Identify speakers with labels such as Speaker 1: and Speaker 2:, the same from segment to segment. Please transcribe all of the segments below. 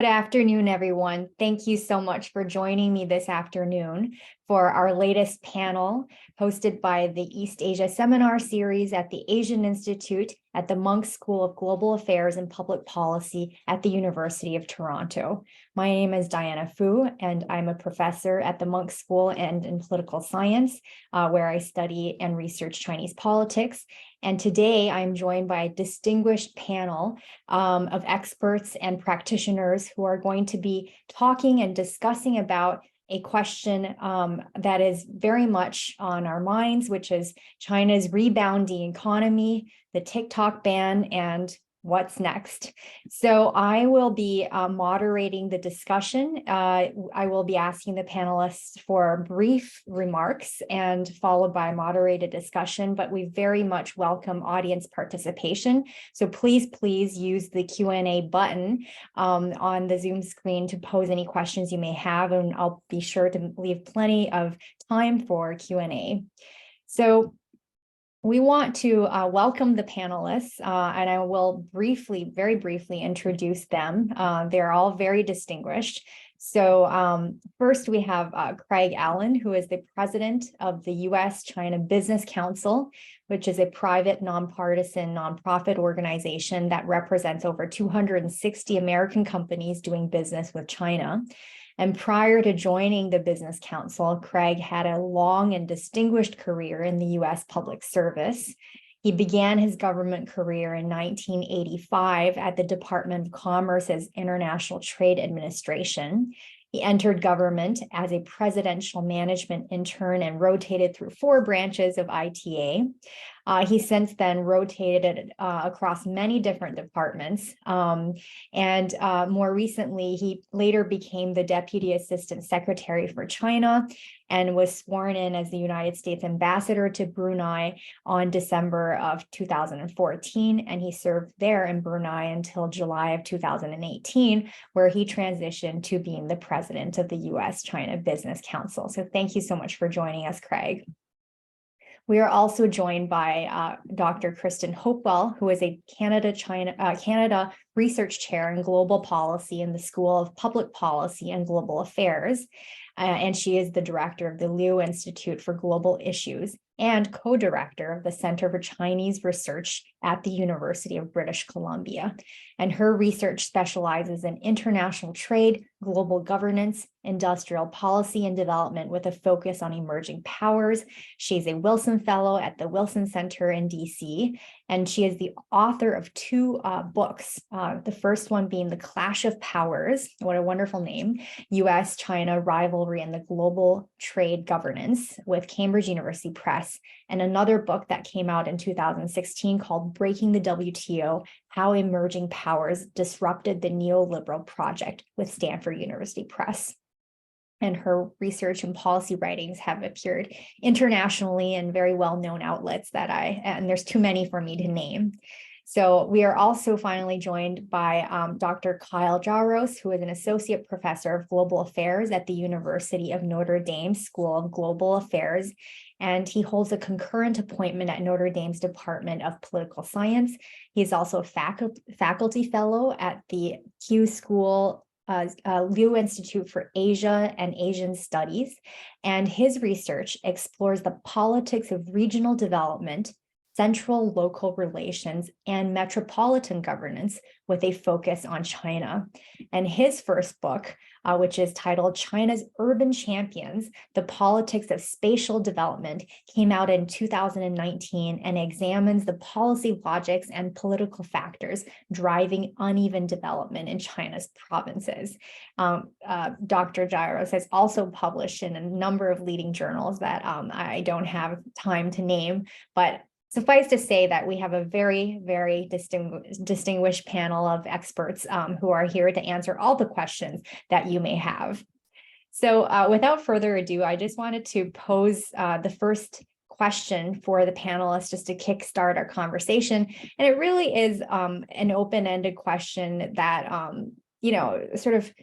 Speaker 1: Good afternoon, everyone. Thank you so much for joining me this afternoon for our latest panel hosted by the East Asia Seminar Series at the Asian Institute at the Munk School of Global Affairs and Public Policy at the University of Toronto. My name is Diana Fu, and I'm a professor at the Munk School and in Political Science, where I study and research Chinese politics. And today I'm joined by a distinguished panel of experts and practitioners who are going to be talking and discussing about a question that is very much on our minds, which is China's rebounding economy, the TikTok ban, and what's next. So I will be moderating the discussion. I will be asking the panelists for brief remarks and followed by moderated discussion, but we very much welcome audience participation. So please use the Q&A button on the Zoom screen to pose any questions you may have, and I'll be sure to leave plenty of time for Q&A. So we want to welcome the panelists, and I will very briefly introduce them. They're all very distinguished. So first we have Craig Allen, who is the president of the U.S.-China Business Council, which is a private, nonpartisan, nonprofit organization that represents over 260 American companies doing business with China. And prior to joining the Business Council, Craig had a long and distinguished career in the U.S. public service. He began his government career in 1985 at the Department of Commerce's International Trade Administration. He entered government as a presidential management intern and rotated through 4 branches of ITA. He since then rotated across many different departments. And more recently, he later became the Deputy Assistant Secretary for China and was sworn in as the United States Ambassador to Brunei on December of 2014. And he served there in Brunei until July of 2018, where he transitioned to being the president of the U.S.-China Business Council. So thank you so much for joining us, Craig. We are also joined by Dr. KRISTEN Hopewell, who is a Canada Research Chair in Global Policy in the School of Public Policy and Global Affairs, and she is the director of the Liu Institute for Global Issues and co-director of the Center for Chinese Research at the University of British Columbia. And her research specializes in international trade, global governance, industrial policy and development with a focus on emerging powers. She's a Wilson Fellow at the Wilson Center in DC, and she is the author of 2 books. The first one being The Clash of Powers, what a wonderful name, U.S.-China Rivalry and the Global Trade Governance with Cambridge University Press, and another book that came out in 2016 called Breaking the WTO, How Emerging Powers Disrupted the Neoliberal Project with Stanford University Press. And her research and policy writings have appeared internationally in very well-known outlets and there's too many for me to name. So we are also finally joined by Dr. Kyle JAROS, who is an associate professor of global affairs at the University of Notre Dame School of Global Affairs. And he holds a concurrent appointment at Notre Dame's Department of Political Science. He's also a faculty fellow at the Q School Liu Institute for Asia and Asian Studies, and his research explores the politics of regional development, central local relations, and metropolitan governance with a focus on China. And his first book, which is titled China's Urban Champions, The Politics of Spatial Development, came out in 2019 and examines the policy logics and political factors driving uneven development in China's provinces. Dr. Jaros has also published in a number of leading journals that I don't have time to name, but suffice to say that we have a very, very distinguished panel of experts who are here to answer all the questions that you may have. So without further ado, I just wanted to pose the first question for the panelists just to kickstart our conversation. And it really is an open-ended question that, sort of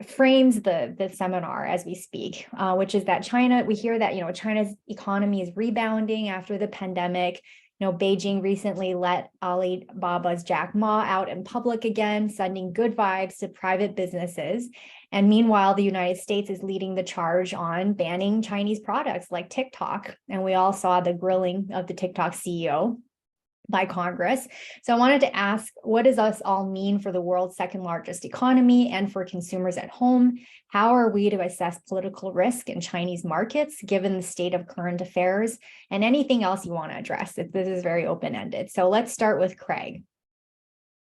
Speaker 1: frames the seminar as we speak, which is that we hear that, China's economy is rebounding after the pandemic. Beijing recently let Alibaba's Jack Ma out in public again, sending good vibes to private businesses. And meanwhile, the United States is leading the charge on banning Chinese products like TikTok. And we all saw the grilling of the TikTok CEO by Congress. So I wanted to ask, what does this all mean for the world's second largest economy and for consumers at home? How are we to assess political risk in Chinese markets, given the state of current affairs, and anything else you want to address? This is very open-ended. So let's start with Craig.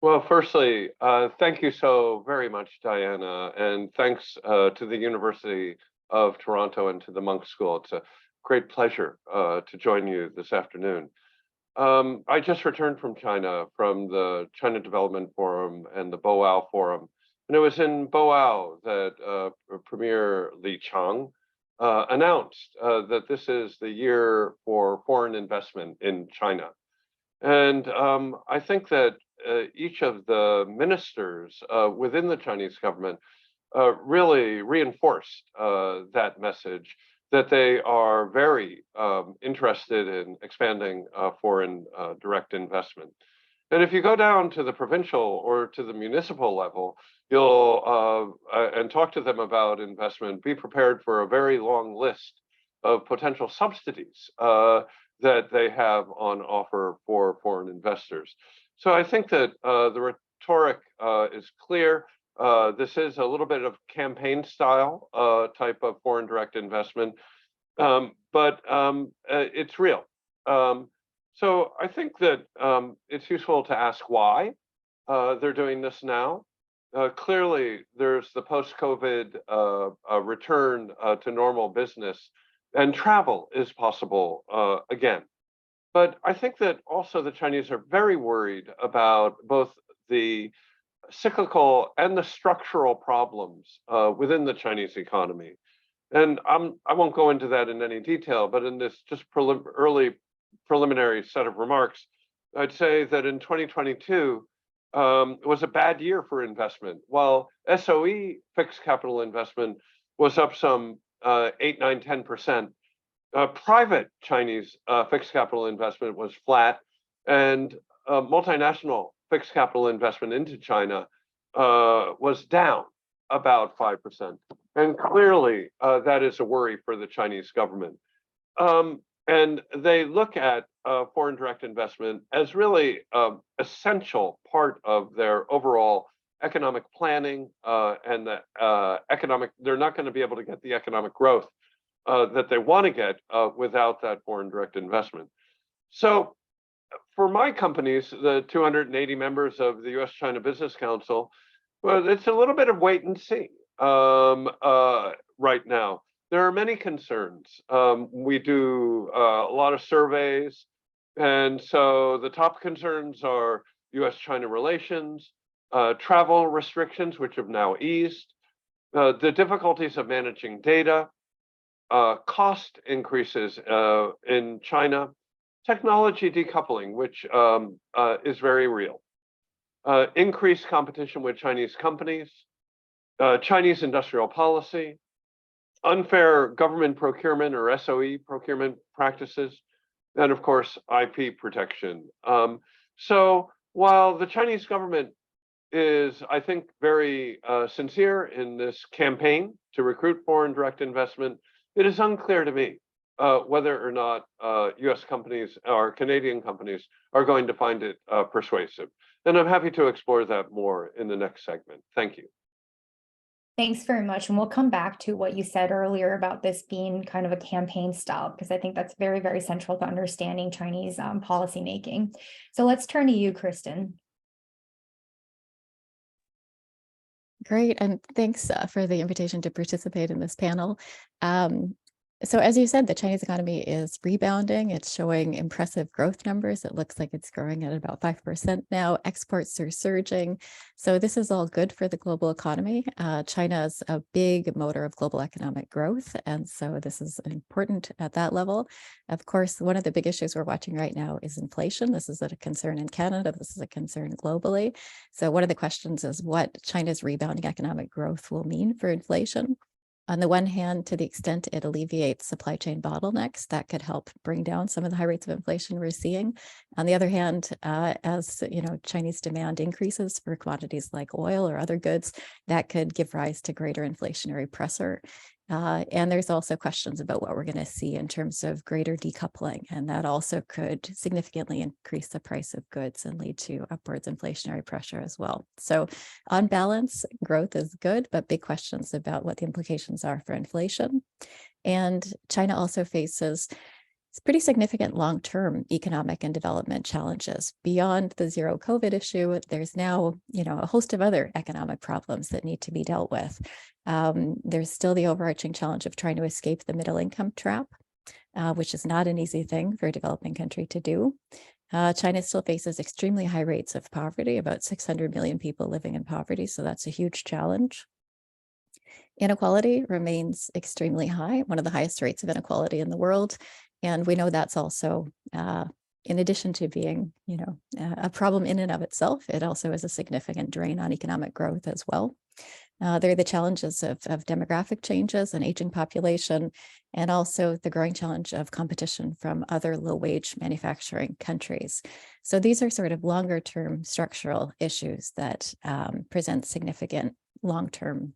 Speaker 2: Well, firstly, thank you so very much, Diana, and thanks to the University of Toronto and to the Munk School. It's a great pleasure to join you this afternoon. I just returned from China, from the China Development Forum and the Boao Forum. And it was in Boao that Premier Li Qiang announced that this is the year for foreign investment in China. And I think that each of the ministers within the Chinese government really reinforced that message, that they are very interested in expanding foreign direct investment. And if you go down to the provincial or to the municipal level, you'll and talk to them about investment, be prepared for a very long list of potential subsidies that they have on offer for foreign investors. So I think that the rhetoric is clear. This is a little bit of campaign style type of foreign direct investment, but it's real. So I think that it's useful to ask why they're doing this now. Clearly, there's the post-COVID return to normal business, and travel is possible again. But I think that also the Chinese are very worried about both the cyclical and the structural problems within the Chinese economy. And I won't go into that in any detail, but in this just early preliminary set of remarks, I'd say that in 2022 was a bad year for investment. While SOE fixed capital investment was up some 8, 9, 10%, private Chinese fixed capital investment was flat, and multinational fixed capital investment into China was down about 5%. And clearly, that is a worry for the Chinese government. And they look at foreign direct investment as really an essential part of their overall economic planning and the they're not going to be able to get the economic growth that they want to get without that foreign direct investment. So for my companies, the 280 members of the U.S.-China Business Council, well, it's a little bit of wait and see right now. There are many concerns. We do a lot of surveys, and so the top concerns are U.S.-China relations, travel restrictions, which have now eased, the difficulties of managing data, cost increases in China, technology decoupling, which is very real, increased competition with Chinese companies, Chinese industrial policy, unfair government procurement or SOE procurement practices, and of course, IP protection. So while the Chinese government is, I think, very sincere in this campaign to recruit foreign direct investment, it is unclear to me whether or not US companies or Canadian companies are going to find it persuasive. And I'm happy to explore that more in the next segment. Thank you.
Speaker 1: Thanks very much. And we'll come back to what you said earlier about this being kind of a campaign style, because I think that's very, very central to understanding Chinese policymaking. So let's turn to you, KRISTEN.
Speaker 3: Great, and thanks for the invitation to participate in this panel. So as you said, the Chinese economy is rebounding. It's showing impressive growth numbers. It looks like it's growing at about 5% now. Exports are surging. So this is all good for the global economy. China is a big motor of global economic growth. And so this is important at that level. Of course, one of the big issues we're watching right now is inflation. This is a concern in Canada. This is a concern globally. So one of the questions is what China's rebounding economic growth will mean for inflation. On the one hand, to the extent it alleviates supply chain bottlenecks, that could help bring down some of the high rates of inflation we're seeing. On the other hand, as Chinese demand increases for commodities like oil or other goods, that could give rise to greater inflationary pressure. And there's also questions about what we're going to see in terms of greater decoupling, and that also could significantly increase the price of goods and lead to upwards inflationary pressure as well. So on balance, growth is good, but big questions about what the implications are for inflation. And China also faces pretty significant long-term economic and development challenges. Beyond the zero COVID issue, there's now, a host of other economic problems that need to be dealt with. There's still the overarching challenge of trying to escape the middle income trap, which is not an easy thing for a developing country to do. China still faces extremely high rates of poverty, about 600 million people living in poverty, so that's a huge challenge. Inequality remains extremely high, one of the highest rates of inequality in the world. And we know that's also, in addition to being, a problem in and of itself, it also is a significant drain on economic growth as well. There are the challenges of demographic changes, an aging population, and also the growing challenge of competition from other low-wage manufacturing countries. So these are sort of longer-term structural issues that present significant long-term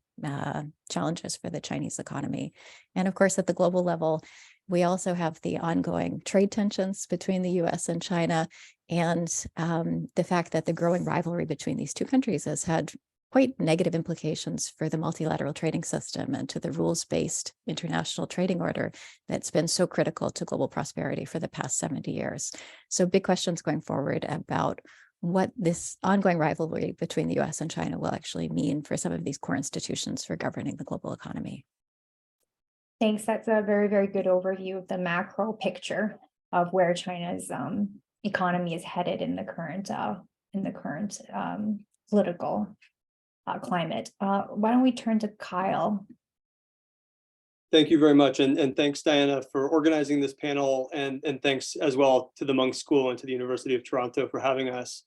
Speaker 3: challenges for the Chinese economy. And of course, at the global level, we also have the ongoing trade tensions between the US and China, and the fact that the growing rivalry between these two countries has had quite negative implications for the multilateral trading system and to the rules-based international trading order that's been so critical to global prosperity for the past 70 years. So big questions going forward about what this ongoing rivalry between the US and China will actually mean for some of these core institutions for governing the global economy.
Speaker 1: Thanks. That's a very, very good overview of the macro picture of where China's economy is headed in the current political climate. Why don't we turn to Kyle?
Speaker 4: Thank you very much. And thanks, Diana, for organizing this panel. And thanks as well to the Munk School and to the University of Toronto for having us.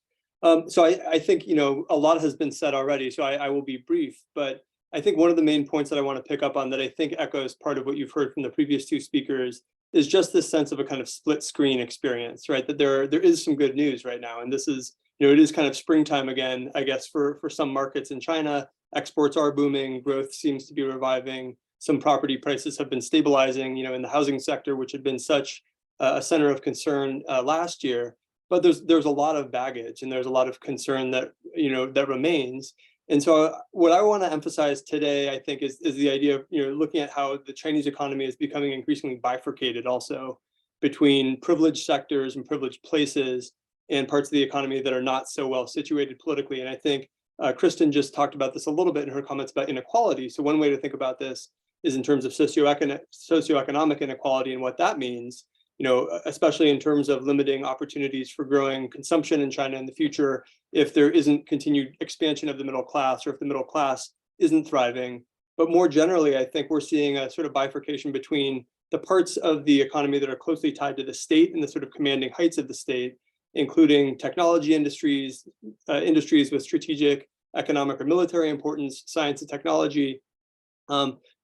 Speaker 4: So I think, a lot has been said already, so I will be brief. But I think one of the main points that I want to pick up on that I think echoes part of what you've heard from the previous two speakers is just this sense of a kind of split screen experience, right? That there is some good news right now. And this is, it is kind of springtime again, I guess, for some markets in China. Exports are booming, growth seems to be reviving. Some property prices have been stabilizing, in the housing sector, which had been such a center of concern last year. But there's a lot of baggage and there's a lot of concern that, that remains. And so what I want to emphasize today, I think, is the idea of, looking at how the Chinese economy is becoming increasingly bifurcated also between privileged sectors and privileged places and parts of the economy that are not so well situated politically. And I think KRISTEN just talked about this a little bit in her comments about inequality. So one way to think about this is in terms of socioeconomic inequality and what that means, especially in terms of limiting opportunities for growing consumption in China in the future, if there isn't continued expansion of the middle class or if the middle class isn't thriving. But more generally, I think we're seeing a sort of bifurcation between the parts of the economy that are closely tied to the state and the sort of commanding heights of the state, including technology industries, industries with strategic, economic, or military importance, science and technology,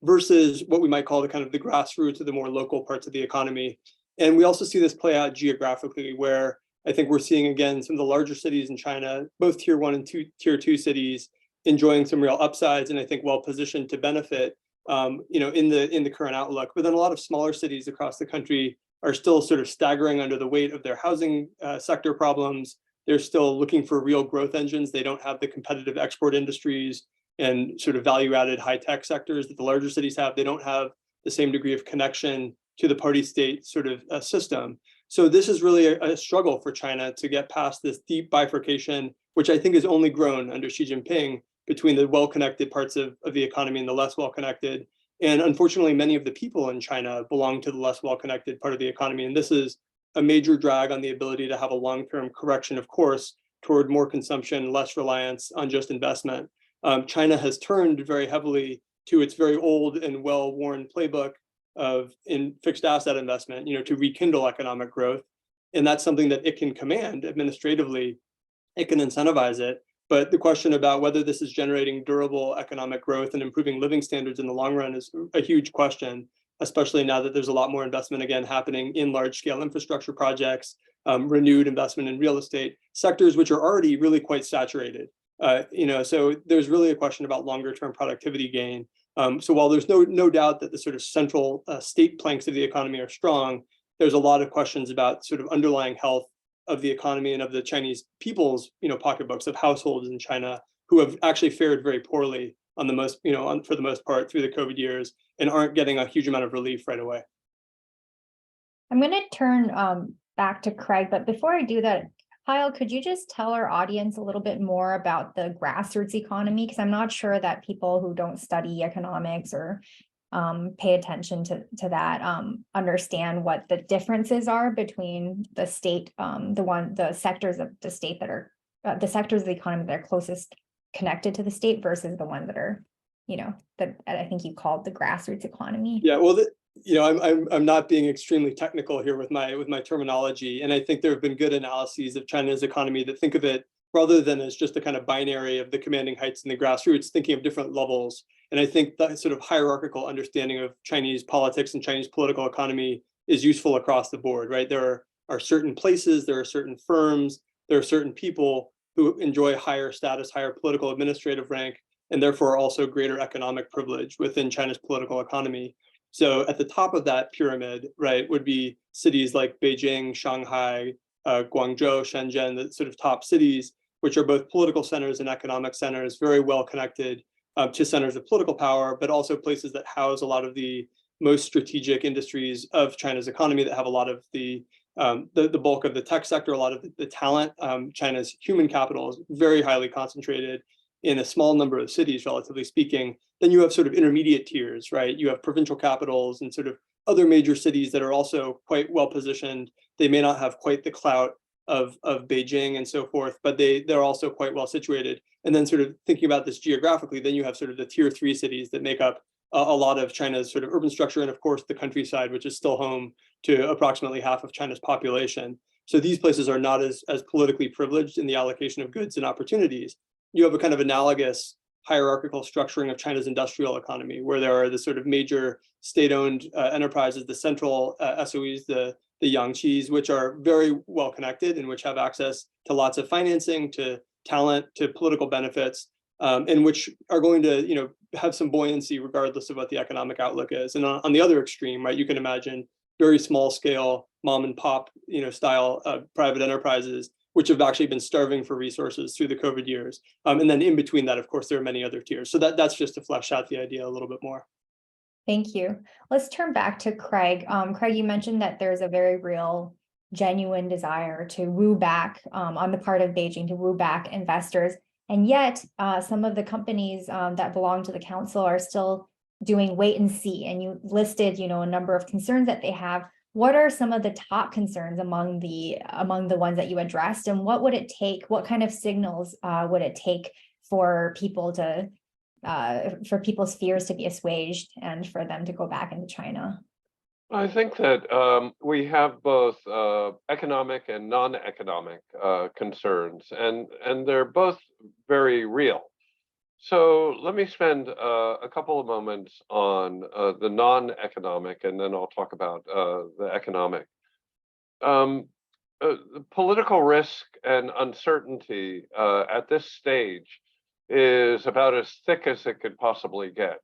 Speaker 4: versus what we might call the kind of the grassroots or the more local parts of the economy. And we also see this play out geographically, where I think we're seeing, again, some of the larger cities in China, both tier 1 and tier 2 cities, enjoying some real upsides, and I think well positioned to benefit, in the current outlook. But then a lot of smaller cities across the country are still sort of staggering under the weight of their housing sector problems. They're still looking for real growth engines. They don't have the competitive export industries and sort of value-added high-tech sectors that the larger cities have. They don't have the same degree of connection to the party state sort of system. So this is really a struggle for China to get past this deep bifurcation, which I think has only grown under Xi Jinping, between the well-connected parts of the economy and the less well-connected. And unfortunately, many of the people in China belong to the less well-connected part of the economy. And this is a major drag on the ability to have a long-term correction, of course, toward more consumption, less reliance on just investment. China has turned very heavily to its very old and well-worn playbook of in fixed asset investment, to rekindle economic growth. And that's something that it can command administratively. It can incentivize it, But the question about whether this is generating durable economic growth and improving living standards in the long run is a huge question, especially now that there's a lot more investment again happening in large-scale infrastructure projects, renewed investment in real estate sectors, which are already really quite saturated. So there's really a question about longer-term productivity gain. So while there's no doubt that the sort of central state planks of the economy are strong, there's a lot of questions about sort of underlying health of the economy and of the Chinese people's, pocketbooks, of households in China who have actually fared very poorly on the most, for the most part through the COVID years, and aren't getting a huge amount of relief right away.
Speaker 1: I'm going to turn back to Craig, but before I do that, Kyle, could you just tell our audience a little bit more about the grassroots economy? Because I'm not sure that people who don't study economics or pay attention to that understand what the differences are between the state, the sectors of the state that are the sectors of the economy that are closest connected to the state versus the ones that are, that I think you called the grassroots economy.
Speaker 4: Yeah, well, I'm not being extremely technical here with my terminology, and I think there have been good analyses of China's economy that think of it rather than as just a kind of binary of the commanding heights and the grassroots, thinking of different levels. And I think that sort of hierarchical understanding of Chinese politics and Chinese political economy is useful across the board, right? There are certain places, there are certain firms, there are certain people who enjoy higher status, higher political administrative rank, and therefore also greater economic privilege within China's political economy. So at the top of that pyramid, right, would be cities like Beijing, Shanghai, Guangzhou, Shenzhen, the sort of top cities, which are both political centers and economic centers, very well connected to centers of political power, but also places that house a lot of the most strategic industries of China's economy, that have a lot of the bulk of the tech sector, a lot of the talent. China's human capital is very highly concentrated in a small number of cities, relatively speaking. Then you have sort of intermediate tiers, right? You have provincial capitals and sort of other major cities that are also quite well positioned. They may not have quite the clout of Beijing and so forth, but they're also quite well situated. And then sort of thinking about this geographically, then you have sort of the tier 3 cities that make up a lot of China's sort of urban structure, and of course the countryside, which is still home to approximately half of China's population. So these places are not as politically privileged in the allocation of goods and opportunities. You have a kind of analogous hierarchical structuring of China's industrial economy, where there are the sort of major state-owned enterprises, the central SOEs, the Yangqis, which are very well connected and which have access to lots of financing, to talent, to political benefits, and which are going to, have some buoyancy regardless of what the economic outlook is. And on the other extreme, right, you can imagine very small scale mom and pop, style private enterprises, which have actually been starving for resources through the COVID years. And then in between that, of course, there are many other tiers. So that's just to flesh out the idea a little bit more.
Speaker 1: Thank you. Let's turn back to Craig. Craig, you mentioned that there's a very real, genuine desire to woo back on the part of Beijing to woo back investors. And yet some of the companies that belong to the council are still doing wait and see. And you listed, a number of concerns that they have. What are some of the top concerns among the ones that you addressed? And what would it take? What kind of signals would it take for people to for people's fears to be assuaged and for them to go back into China?
Speaker 2: I think that we have both economic and non-economic concerns, and they're both very real. So let me spend a couple of moments on the non-economic, and then I'll talk about the economic. Political risk and uncertainty at this stage is about as thick as it could possibly get.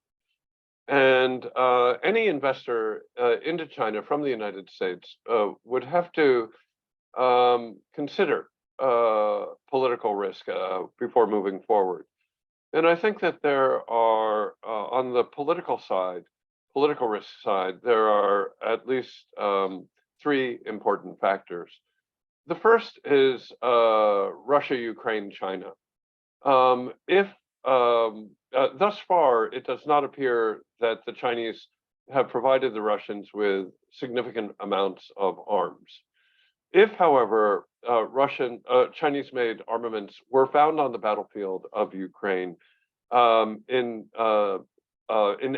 Speaker 2: And any investor into China from the United States would have to consider political risk before moving forward. And I think that there are, on the political risk side, there are at least 3 important factors. The first is Russia, Ukraine, China. If thus far, it does not appear that the Chinese have provided the Russians with significant amounts of arms. If, however, Chinese-made armaments were found on the battlefield of Ukraine in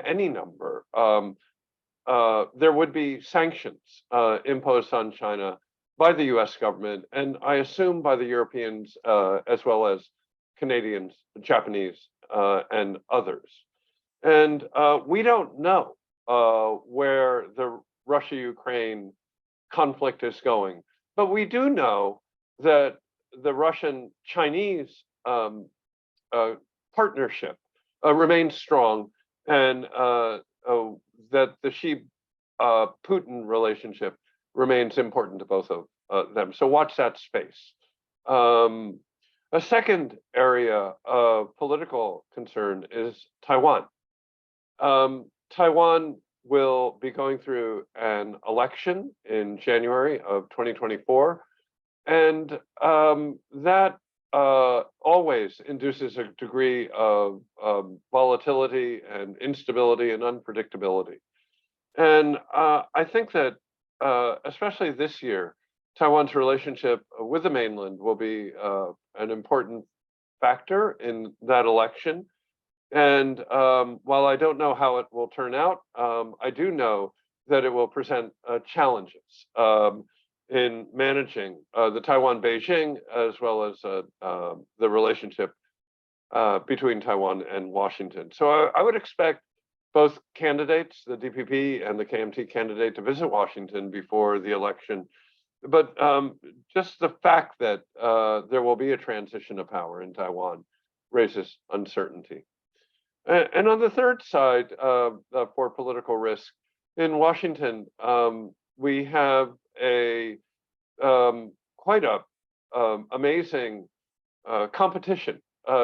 Speaker 2: any number, there would be sanctions imposed on China by the U.S. government, and I assume by the Europeans as well as Canadians, Japanese, and others. And we don't know where the Russia-Ukraine conflict is going, but we do know that the Russian-Chinese partnership remains strong, and that the Xi-Putin relationship remains important to both of them. So watch that space. A second area of political concern is Taiwan. Taiwan will be going through an election in January of 2024, and that always induces a degree of volatility and instability and unpredictability. And I think that especially this year, Taiwan's relationship with the mainland will be an important factor in that election. And while I don't know how it will turn out, I do know that it will present challenges in managing the Taiwan-Beijing, as well as the relationship between Taiwan and Washington. So I would expect both candidates, the DPP and the KMT candidate, to visit Washington before the election. But just the fact that there will be a transition of power in Taiwan raises uncertainty. And on the third side for political risk, in Washington, we have a quite amazing competition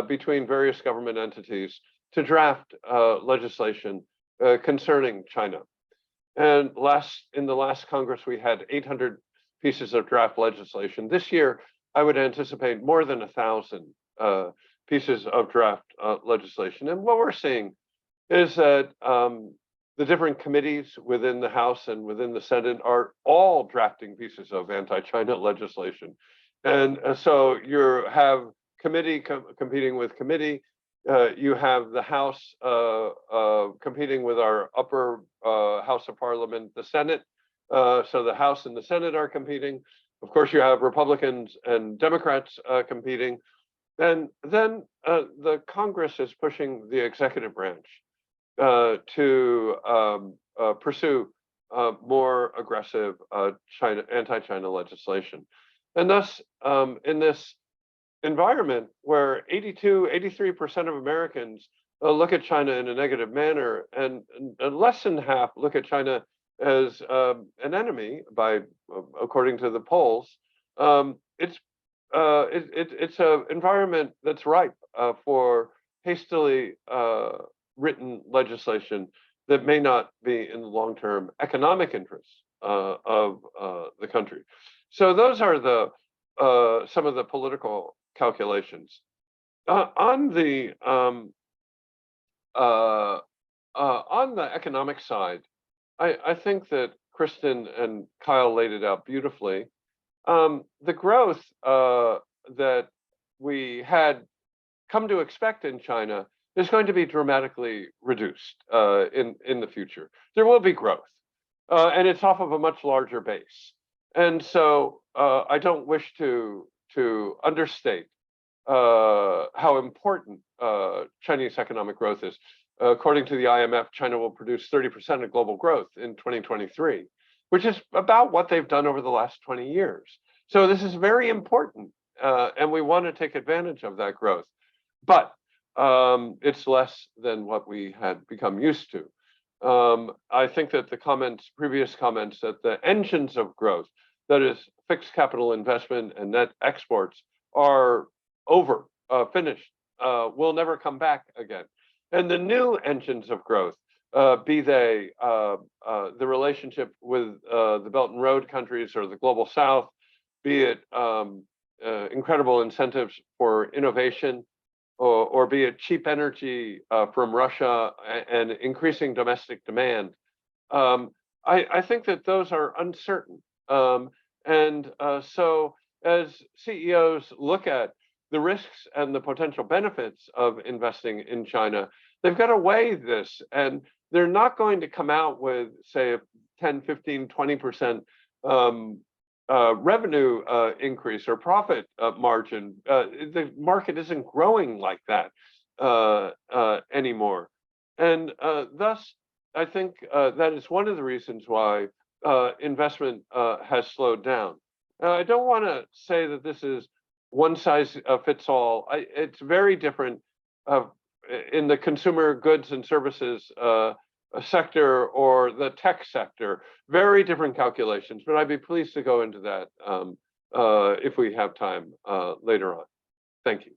Speaker 2: between various government entities to draft legislation concerning China. And in the last Congress, we had 800 pieces of draft legislation. This year, I would anticipate more than 1,000 pieces of draft legislation. And what we're seeing is that the different committees within the House and within the Senate are all drafting pieces of anti-China legislation. And so you have committee competing with committee. You have the House competing with our upper House of Parliament, the Senate. So the House and the Senate are competing. Of course, you have Republicans and Democrats competing. And then the Congress is pushing the executive branch to pursue more aggressive anti-China legislation. And thus, in this environment where 83% of Americans look at China in a negative manner, and less than half look at China as an enemy, according to the polls, it's an environment that's ripe for hastily written legislation that may not be in the long-term economic interests of the country. So those are some of the political calculations. On the economic side, I think that KRISTEN and Kyle laid it out beautifully. The growth that we had come to expect in China is going to be dramatically reduced in the future. There will be growth, and it's off of a much larger base. And so I don't wish to understate how important Chinese economic growth is. According to the IMF, China will produce 30% of global growth in 2023, which is about what they've done over the last 20 years. So this is very important, and we want to take advantage of that growth. But it's less than what we had become used to. I think that the previous comments, that the engines of growth, that is fixed capital investment and net exports, are over, finished, will never come back again. And the new engines of growth, be they the relationship with the Belt and Road countries or the Global South, be it incredible incentives for innovation, or be it cheap energy from Russia and increasing domestic demand, I think that those are uncertain. So as CEOs look at the risks and the potential benefits of investing in China, they've got to weigh this, and they're not going to come out with, say, a 10, 15, 20% revenue increase or profit margin. The market isn't growing like that anymore. And thus, I think that is one of the reasons why investment has slowed down. Now, I don't want to say that this is one size fits all. It's very different in the consumer goods and services sector or the tech sector. Very different calculations, but I'd be pleased to go into that if we have time later on. Thank you.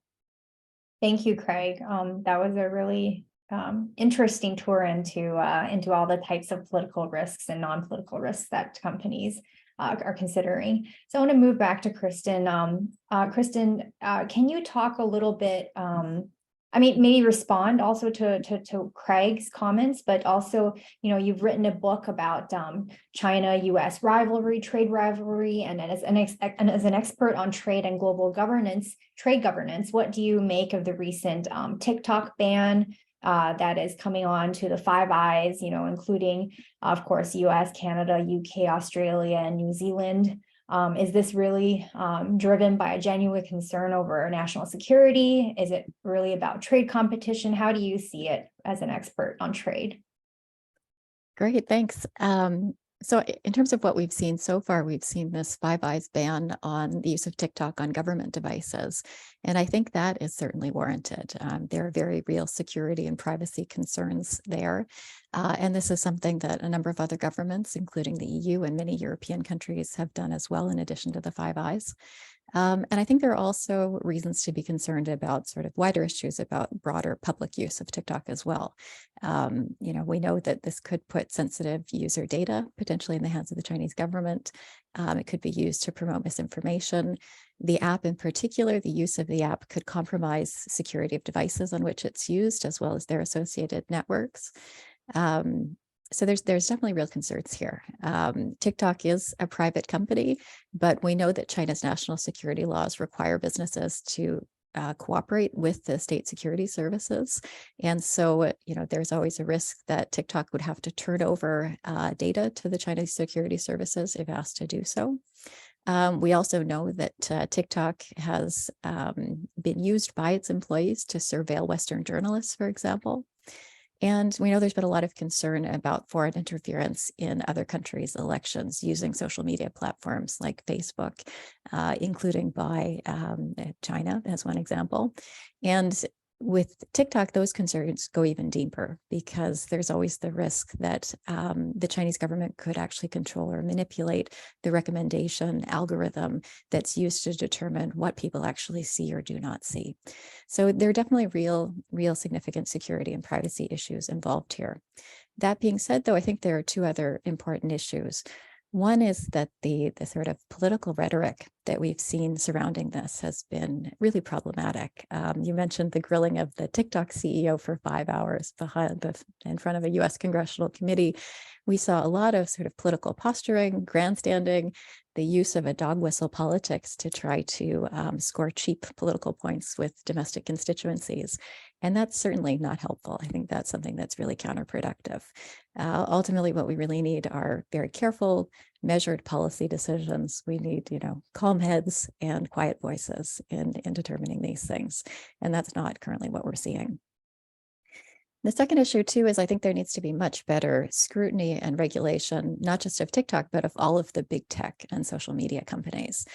Speaker 1: Thank you, Craig. That was a really interesting tour into all the types of political risks and non-political risks that companies are considering. So I want to move back to KRISTEN. KRISTEN, can you talk a little bit, I mean, maybe respond also to Craig's comments, but also, you know, you've written a book about China-US rivalry, trade rivalry, and as an expert on trade and global governance, trade governance, what do you make of the recent TikTok ban that is coming on to the Five Eyes, you know, including, of course, US, Canada, UK, Australia, and New Zealand? Is this really driven by a genuine concern over national security? Is it really about trade competition? How do you see it as an expert on trade?
Speaker 3: Great, thanks. So in terms of what we've seen so far, we've seen this Five Eyes ban on the use of TikTok on government devices. And I think that is certainly warranted. There are very real security and privacy concerns there. And this is something that a number of other governments, including the EU and many European countries, have done as well, in addition to the Five Eyes. And I think there are also reasons to be concerned about sort of wider issues about broader public use of TikTok as well. You know, we know that this could put sensitive user data potentially in the hands of the Chinese government. It could be used to promote misinformation. The app in particular, the use of the app could compromise security of devices on which it's used, as well as their associated networks. So there's definitely real concerns here. TikTok is a private company, but we know that China's national security laws require businesses to cooperate with the state security services. And so, you know, there's always a risk that TikTok would have to turn over data to the Chinese security services if asked to do so. We also know that TikTok has been used by its employees to surveil Western journalists, for example. And we know there's been a lot of concern about foreign interference in other countries' elections using social media platforms like Facebook, including by China as one example. And with TikTok, those concerns go even deeper because there's always the risk that the Chinese government could actually control or manipulate the recommendation algorithm that's used to determine what people actually see or do not see. So there are definitely real significant security and privacy issues involved here. That being said, though, I think there are two other important issues. One is that the sort of political rhetoric that we've seen surrounding this has been really problematic. You mentioned the grilling of the TikTok CEO for 5 hours in front of a US congressional committee. We saw a lot of sort of political posturing, grandstanding, the use of a dog whistle politics to try to score cheap political points with domestic constituencies. And that's certainly not helpful. I think that's something that's really counterproductive. Ultimately, what we really need are very careful, measured policy decisions. We need, you know, calm heads and quiet voices in determining these things. And that's not currently what we're seeing. The second issue, too, is I think there needs to be much better scrutiny and regulation, not just of TikTok, but of all of the big tech and social media companies.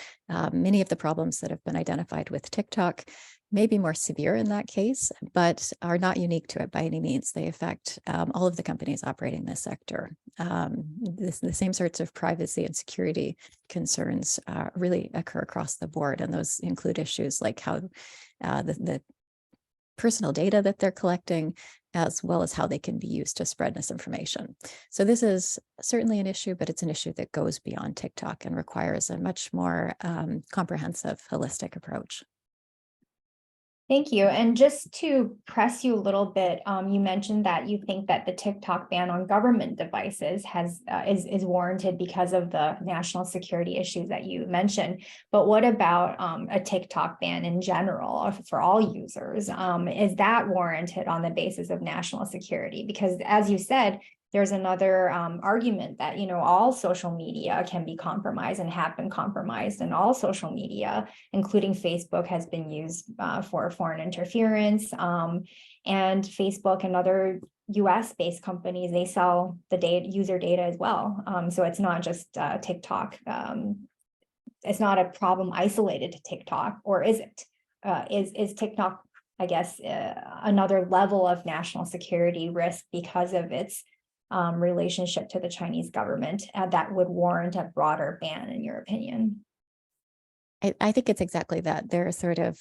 Speaker 3: Many of the problems that have been identified with TikTok may be more severe in that case, but are not unique to it by any means. They affect all of the companies operating this sector. The same sorts of privacy and security concerns really occur across the board, and those include issues like how the personal data that they're collecting, as well as how they can be used to spread misinformation. So this is certainly an issue, but it's an issue that goes beyond TikTok and requires a much more comprehensive, holistic approach.
Speaker 1: Thank you. And just to press you a little bit, you mentioned that you think that the TikTok ban on government devices is warranted because of the national security issues that you mentioned. But what about a TikTok ban in general for all users? Is that warranted on the basis of national security? Because as you said, there's another argument that, all social media can be compromised and have been compromised, and all social media, including Facebook, has been used for foreign interference. And Facebook and other US-based companies, they sell the user data as well. So it's not just TikTok. It's not a problem isolated to TikTok, or is it? Is TikTok, I guess, another level of national security risk because of its relationship to the Chinese government that would warrant a broader ban, in your opinion?
Speaker 3: I think it's exactly that. There are sort of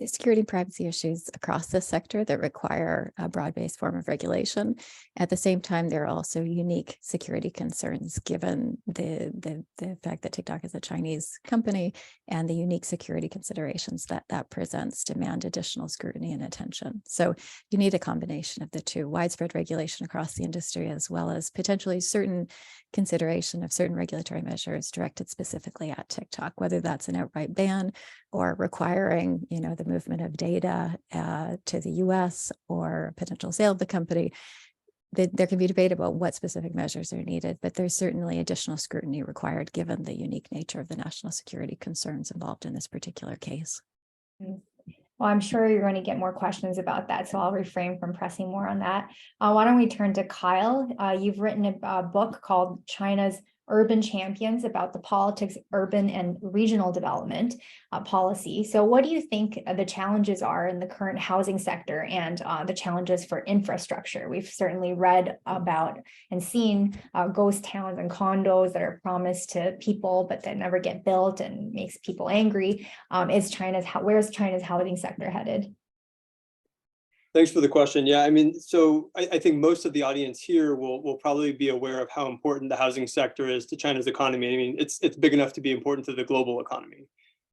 Speaker 3: security and privacy issues across this sector that require a broad-based form of regulation. At the same time, there are also unique security concerns given the fact that TikTok is a Chinese company, and the unique security considerations that presents demand additional scrutiny and attention. So you need a combination of the two: widespread regulation across the industry, as well as potentially certain consideration of certain regulatory measures directed specifically at TikTok, whether that's an outright ban or requiring, the movement of data to the US or potential sale of the company. There can be debate about what specific measures are needed, but there's certainly additional scrutiny required given the unique nature of the national security concerns involved in this particular case.
Speaker 1: Well, I'm sure you're going to get more questions about that, so I'll refrain from pressing more on that. Why don't we turn to Kyle? You've written a book called China's Urban Champions, about the politics, urban and regional development policy. So what do you think the challenges are in the current housing sector and the challenges for infrastructure? We've certainly read about and seen ghost towns and condos that are promised to people, but that never get built and makes people angry. Where's China's housing sector headed?
Speaker 4: Thanks for the question. Yeah, so I think most of the audience here will probably be aware of how important the housing sector is to China's economy. It's big enough to be important to the global economy,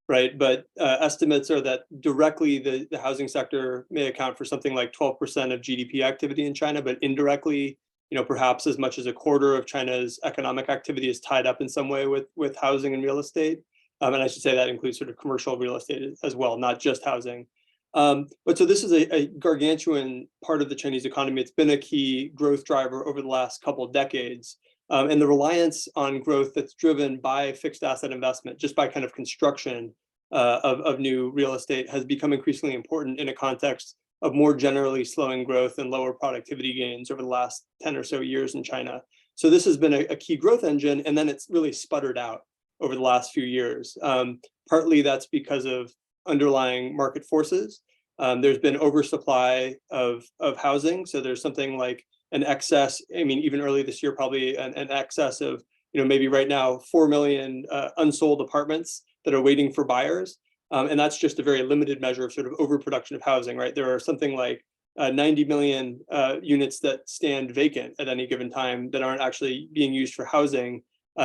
Speaker 4: right? But estimates are that directly the housing sector may account for something like 12% of GDP activity in China, but indirectly, perhaps as much as a quarter of China's economic activity is tied up in some way with housing and real estate. And I should say that includes sort of commercial real estate as well, not just housing. But so this is a gargantuan part of the Chinese economy. It's been a key growth driver over the last couple of decades. And the reliance on growth that's driven by fixed asset investment, just by kind of construction of new real estate, has become increasingly important in a context of more generally slowing growth and lower productivity gains over the last 10 or so years in China. So this has been a key growth engine, and then it's really sputtered out over the last few years. Partly that's because of underlying market forces. There's been oversupply of housing. So there's something like an excess, even early this year, probably an excess of, maybe right now, 4 million unsold apartments that are waiting for buyers. And that's just a very limited measure of sort of overproduction of housing, right? There are something like 90 million units that stand vacant at any given time that aren't actually being used for housing,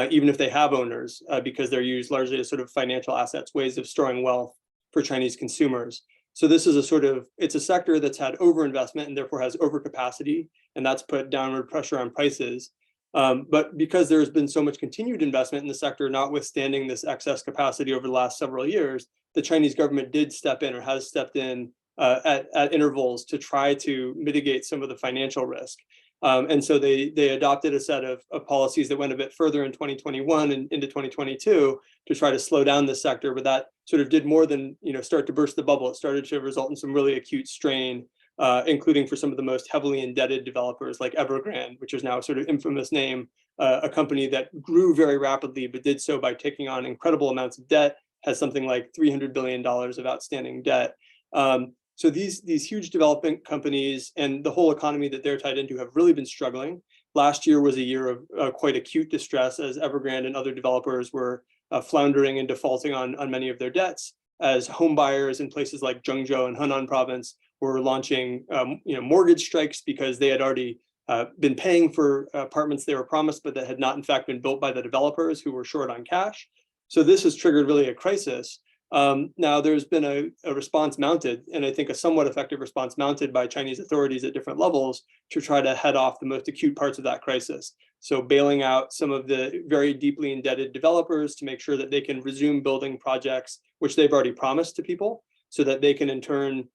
Speaker 4: even if they have owners, because they're used largely as sort of financial assets, ways of storing wealth for Chinese consumers. So this is it's a sector that's had overinvestment and therefore has overcapacity, and that's put downward pressure on prices. But because there's been so much continued investment in the sector, notwithstanding this excess capacity over the last several years, the Chinese government did step in, or has stepped in at intervals, to try to mitigate some of the financial risk. And so they adopted a set of policies that went a bit further in 2021 and into 2022 to try to slow down the sector, but that sort of did more than start to burst the bubble. It started to result in some really acute strain, including for some of the most heavily indebted developers like Evergrande, which is now a sort of infamous name, a company that grew very rapidly, but did so by taking on incredible amounts of debt, has something like $300 billion of outstanding debt. So these huge development companies and the whole economy that they're tied into have really been struggling. Last year was a year of quite acute distress, as Evergrande and other developers were floundering and defaulting on many of their debts, as home buyers in places like Zhengzhou and Henan province were launching mortgage strikes because they had already been paying for apartments they were promised, but that had not in fact been built by the developers, who were short on cash. So this has triggered really a crisis. Now there's been a response mounted, and I think a somewhat effective response mounted by Chinese authorities at different levels to try to head off the most acute parts of that crisis. So bailing out some of the very deeply indebted developers to make sure that they can resume building projects, which they've already promised to people, so that they can in turn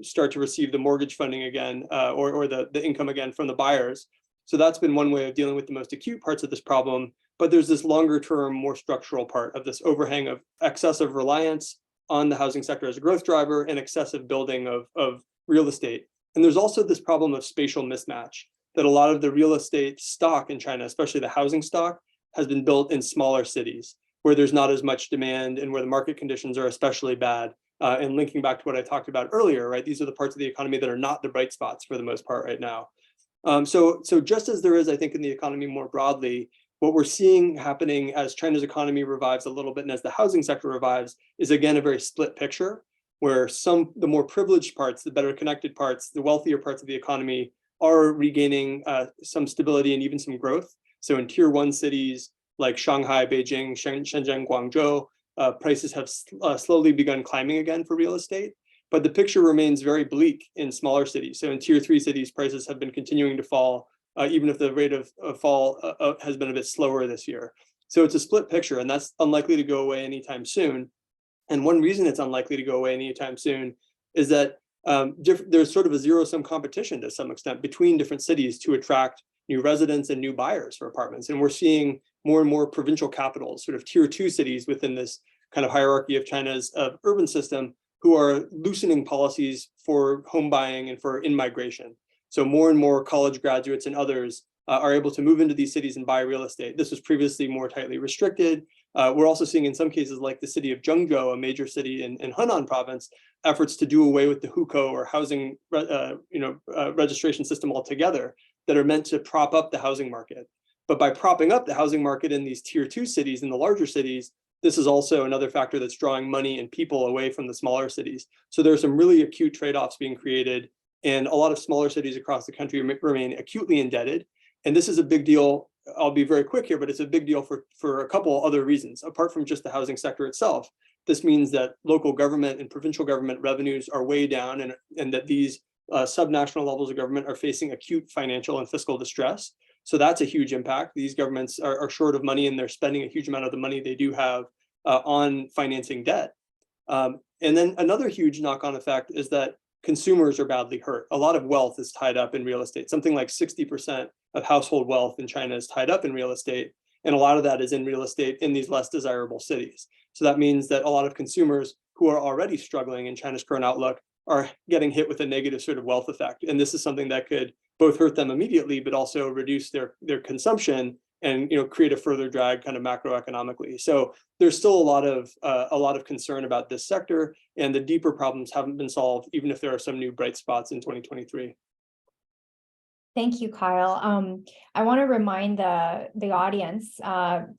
Speaker 4: start to receive the mortgage funding again, or the income again from the buyers. So that's been one way of dealing with the most acute parts of this problem. But there's this longer term, more structural part of this overhang of excessive reliance on the housing sector as a growth driver and excessive building of real estate. And there's also this problem of spatial mismatch, that a lot of the real estate stock in China, especially the housing stock, has been built in smaller cities where there's not as much demand and where the market conditions are especially bad. And linking back to what I talked about earlier, right? These are the parts of the economy that are not the bright spots for the most part right now. So just as there is, I think, in the economy more broadly, what we're seeing happening as China's economy revives a little bit and as the housing sector revives is, again, a very split picture, where the more privileged parts, the better connected parts, the wealthier parts of the economy are regaining some stability and even some growth. So in tier 1 cities like Shanghai, Beijing, Shenzhen, Guangzhou, prices have slowly begun climbing again for real estate. But the picture remains very bleak in smaller cities. So in tier 3 cities, prices have been continuing to fall, even if the rate of fall has been a bit slower this year. So it's a split picture, and that's unlikely to go away anytime soon. And one reason it's unlikely to go away anytime soon is that there's sort of a zero-sum competition to some extent between different cities to attract new residents and new buyers for apartments. And we're seeing more and more provincial capitals, sort of tier 2 cities within this kind of hierarchy of China's urban system, who are loosening policies for home buying and for in-migration. So more and more college graduates and others are able to move into these cities and buy real estate. This was previously more tightly restricted. We're also seeing in some cases, like the city of Zhengzhou, a major city in Henan province, efforts to do away with the hukou or housing registration system altogether that are meant to prop up the housing market. But by propping up the housing market in these tier 2 cities, in the larger cities, this is also another factor that's drawing money and people away from the smaller cities. So there are some really acute trade-offs being created, and a lot of smaller cities across the country remain acutely indebted. And this is a big deal. I'll be very quick here, but it's a big deal for a couple other reasons. Apart from just the housing sector itself, this means that local government and provincial government revenues are way down, and that these subnational levels of government are facing acute financial and fiscal distress. So that's a huge impact. These governments are short of money, and they're spending a huge amount of the money they do have on financing debt. And then another huge knock-on effect is that consumers are badly hurt. A lot of wealth is tied up in real estate. Something like 60% of household wealth in China is tied up in real estate. And a lot of that is in real estate in these less desirable cities. So that means that a lot of consumers who are already struggling in China's current outlook are getting hit with a negative sort of wealth effect. And this is something that could both hurt them immediately, but also reduce their consumption and create a further drag kind of macroeconomically. So there's still a lot of concern about this sector, and the deeper problems haven't been solved, even if there are some new bright spots in 2023.
Speaker 1: Thank you, Kyle. I want to remind the audience,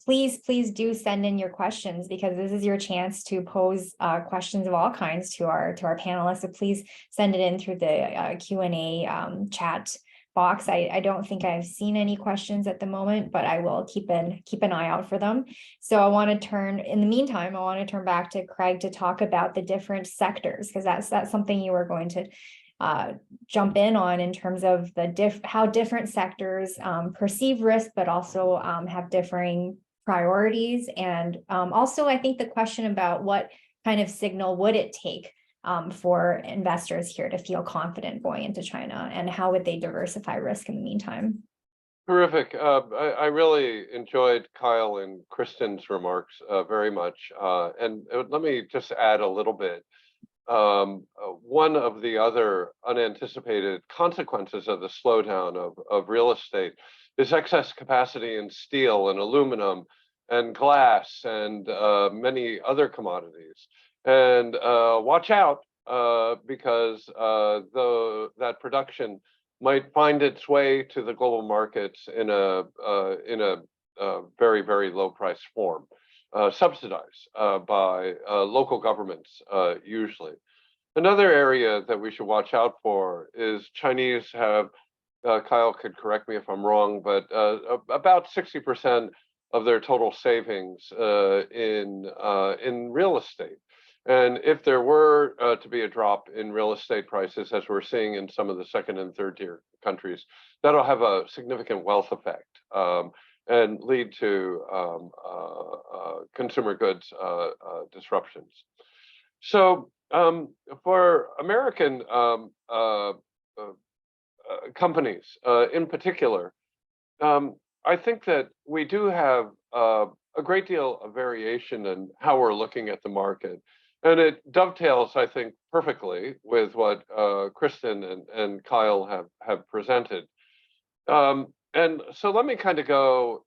Speaker 1: please do send in your questions, because this is your chance to pose questions of all kinds to our panelists. So please send it in through the Q&A chat box. I don't think I've seen any questions at the moment, but I will keep an eye out for them. So in the meantime, I want to turn back to Craig to talk about the different sectors, because that's something you were going to jump in on in terms of how different sectors perceive risk, but also have differing priorities. And also, I think the question about what kind of signal would it take for investors here to feel confident going into China, and how would they diversify risk in the meantime?
Speaker 2: Terrific. I really enjoyed Kyle and KRISTEN's remarks very much. And let me just add a little bit. One of the other unanticipated consequences of the slowdown of real estate is excess capacity in steel and aluminum and glass and many other commodities. And watch out, because that production might find its way to the global markets in a very, very low price form. Subsidized by local governments, usually. Another area that we should watch out for is Chinese have, Kyle could correct me if I'm wrong, but about 60% of their total savings in real estate. And if there were to be a drop in real estate prices, as we're seeing in some of the second and third tier countries, that'll have a significant wealth effect. And lead to consumer goods disruptions. So for American companies in particular, I think that we do have a great deal of variation in how we're looking at the market. And it dovetails, I think, perfectly with what KRISTEN and Kyle have presented. And so let me kind of go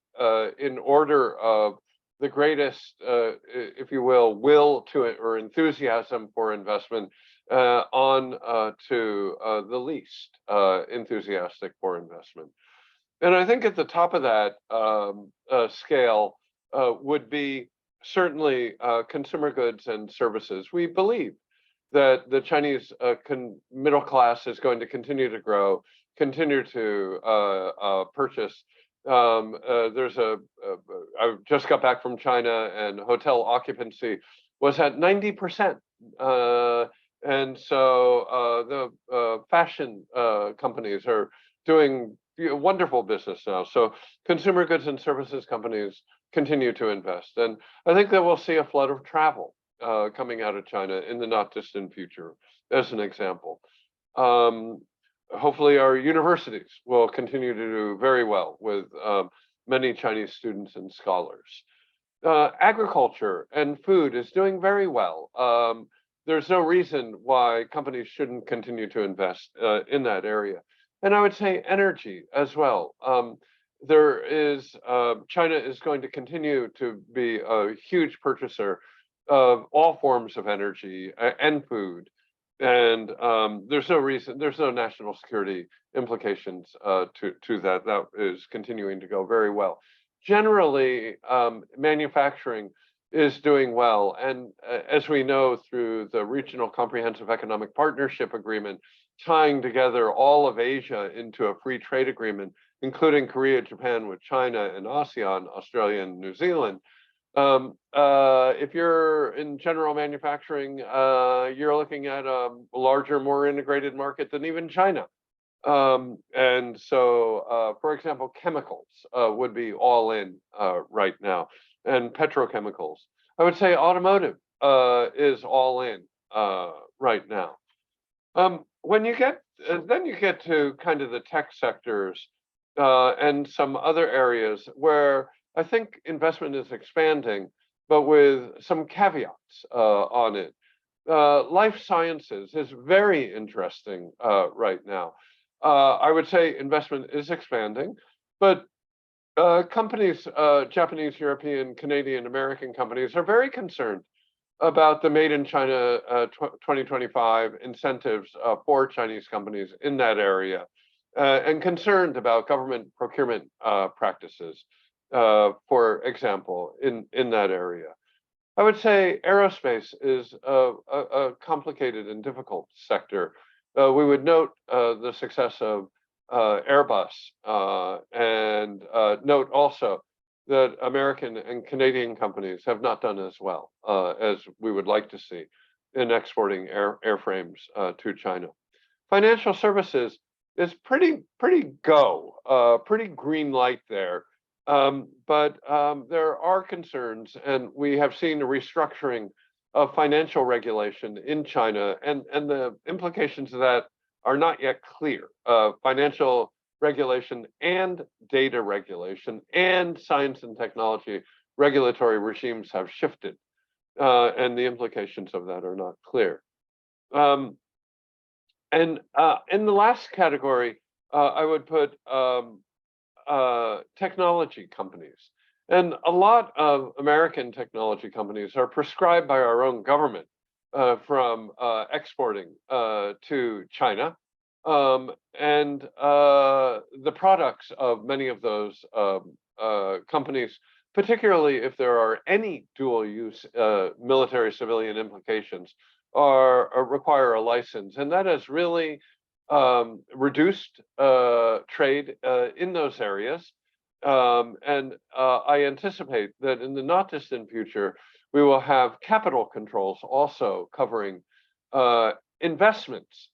Speaker 2: in order of the greatest, if you will to it or enthusiasm for investment on to the least enthusiastic for investment. And I think at the top of that scale would be certainly consumer goods and services. We believe that the Chinese middle class is going to continue to grow, continue to purchase. I just got back from China, and hotel occupancy was at 90%. And so the fashion companies are doing wonderful business now. So consumer goods and services companies continue to invest. And I think that we'll see a flood of travel coming out of China in the not distant future, as an example. Hopefully our universities will continue to do very well with many Chinese students and scholars. Agriculture and food is doing very well. There's no reason why companies shouldn't continue to invest in that area. And I would say energy as well. China is going to continue to be a huge purchaser of all forms of energy and food. And there's no national security implications to that. That is continuing to go very well. Generally, manufacturing is doing well. And as we know through the Regional Comprehensive Economic Partnership Agreement, tying together all of Asia into a free trade agreement, including Korea, Japan with China, and ASEAN, Australia, and New Zealand. If you're in general manufacturing, you're looking at a larger, more integrated market than even China. And so, for example, chemicals would be all in right now, and petrochemicals. I would say automotive is all in right now. Then you get to kind of the tech sectors and some other areas where I think investment is expanding, but with some caveats on it. Life sciences is very interesting right now. I would say investment is expanding, but companies, Japanese, European, Canadian, American companies are very concerned about the Made in China 2025 incentives for Chinese companies in that area, and concerned about government procurement practices, for example, in that area. I would say aerospace is a complicated and difficult sector. We would note the success of Airbus and note also that American and Canadian companies have not done as well as we would like to see in exporting airframes to China. Financial services is pretty green light there. But there are concerns, and we have seen a restructuring of financial regulation in China, and the implications of that are not yet clear. Financial regulation and data regulation and science and technology regulatory regimes have shifted, and the implications of that are not clear. And in the last category, I would put technology companies. And a lot of American technology companies are prescribed by our own government from exporting to China. And the products of many of those companies, particularly if there are any dual use military civilian implications, require a license. And that has really reduced trade in those areas. And I anticipate that in the not distant future, we will have capital controls also covering investments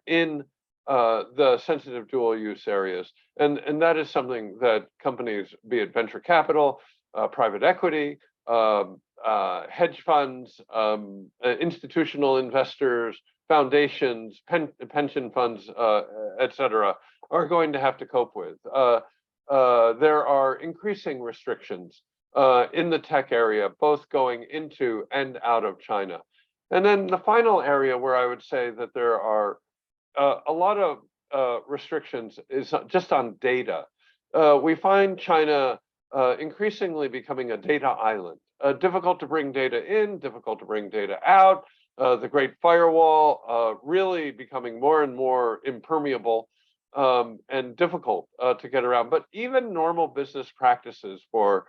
Speaker 2: in the sensitive dual use areas. And that is something that companies, be it venture capital, private equity, hedge funds, institutional investors, foundations, pension funds, et cetera, are going to have to cope with. there are increasing restrictions in the tech area, both going into and out of China. And then the final area where I would say that there are a lot of restrictions is just on data. We find China increasingly becoming a data island, difficult to bring data in, difficult to bring data out. The Great Firewall really becoming more and more impermeable and difficult to get around. But even normal business practices for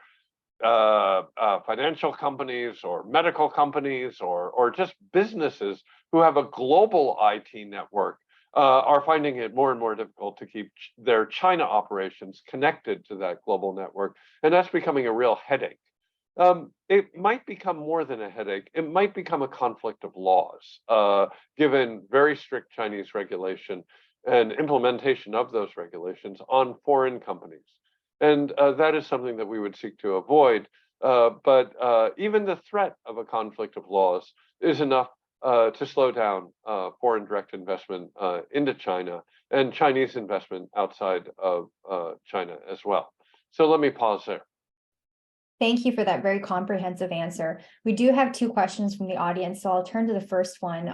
Speaker 2: financial companies or medical companies or just businesses who have a global IT network are finding it more and more difficult to keep their China operations connected to that global network. And that's becoming a real headache. It might become more than a headache. It might become a conflict of laws, given very strict Chinese regulation and implementation of those regulations on foreign companies. And that is something that we would seek to avoid. But even the threat of a conflict of laws is enough to slow down foreign direct investment into China and Chinese investment outside of China as well. So let me pause there.
Speaker 1: Thank you for that very comprehensive answer. We do have two questions from the audience, so I'll turn to the first one.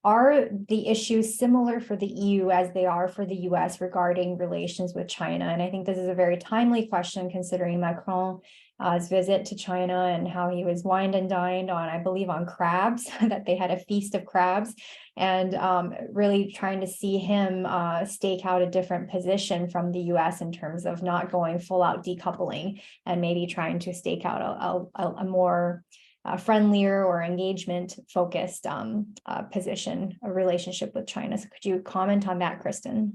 Speaker 1: Are the issues similar for the EU as they are for the US regarding relations with China? And I think this is a very timely question considering Macron's visit to China and how he was wined and dined on, I believe, on crabs, that they had a feast of crabs, and really trying to see him stake out a different position from the US in terms of not going full out decoupling and maybe trying to stake out a more friendlier or engagement focused position, a relationship with China. So could you comment on that, KRISTEN?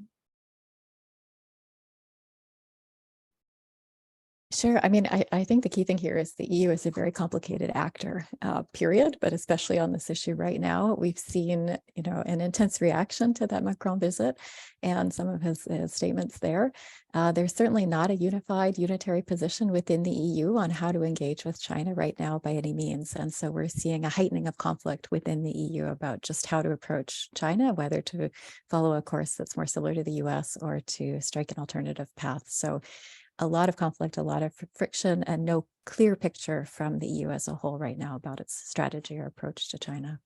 Speaker 3: Sure. I mean, I think the key thing here is the EU is a very complicated actor, period, but especially on this issue right now. We've seen, an intense reaction to that Macron visit and some of his statements there. There's certainly not a unitary position within the EU on how to engage with China right now by any means. And so we're seeing a heightening of conflict within the EU about just how to approach China, whether to follow a course that's more similar to the US or to strike an alternative path. So a lot of conflict, a lot of friction, and no clear picture from the EU as a whole right now about its strategy or approach to China.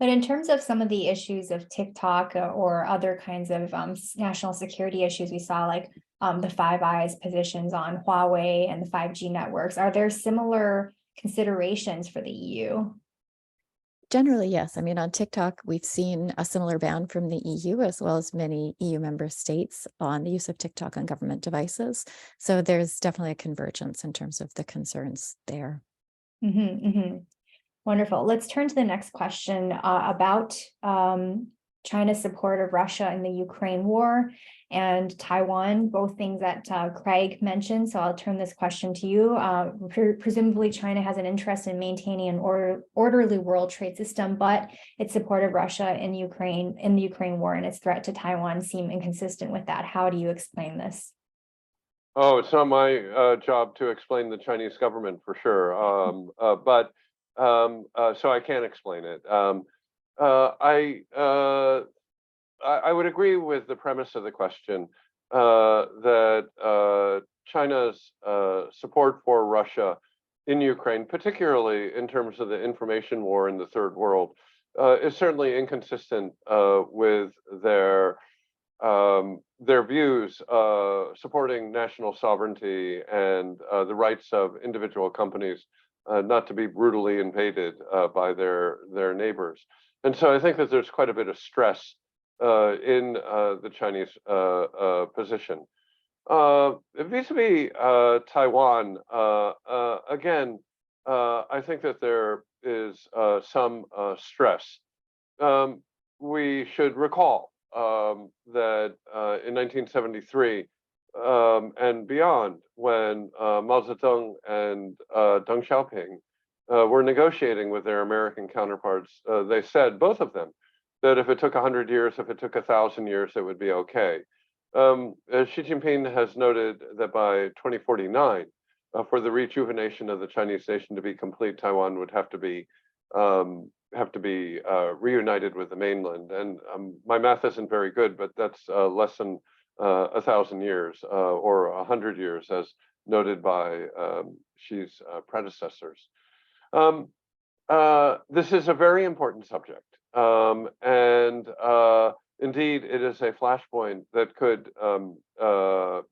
Speaker 1: But in terms of some of the issues of TikTok or other kinds of national security issues, we saw like the Five Eyes positions on Huawei and the 5G networks. Are there similar considerations for the EU?
Speaker 3: Generally, yes. I mean, on TikTok, we've seen a similar ban from the EU as well as many EU member states on the use of TikTok on government devices. So there's definitely a convergence in terms of the concerns there.
Speaker 1: Wonderful. Let's turn to the next question about China's support of Russia in the Ukraine war and Taiwan, both things that Craig mentioned. So I'll turn this question to you. Presumably China has an interest in maintaining an orderly world trade system, but its support of Russia in the Ukraine war and its threat to Taiwan seem inconsistent with that. How do you explain this?
Speaker 2: Oh, it's not my job to explain the Chinese government for sure. So I can't explain it. I would agree with the premise of the question that China's support for Russia in Ukraine, particularly in terms of the information war in the third world, is certainly inconsistent with their views supporting national sovereignty and the rights of individual companies not to be brutally invaded by their neighbors. And so I think that there's quite a bit of stress in the Chinese position. Vis-a-vis Taiwan, again, I think that there is some stress. We should recall that in 1973 and beyond, when Mao Zedong and Deng Xiaoping were negotiating with their American counterparts, they said, both of them, that if it took 100 years, if it took 1,000 years, it would be okay. Xi Jinping has noted that by 2049, for the rejuvenation of the Chinese nation to be complete, Taiwan would have to be reunited with the mainland. And my math isn't very good, but that's less than 1,000 years or 100 years, as noted by Xi's predecessors. This is a very important subject, and indeed, it is a flashpoint that could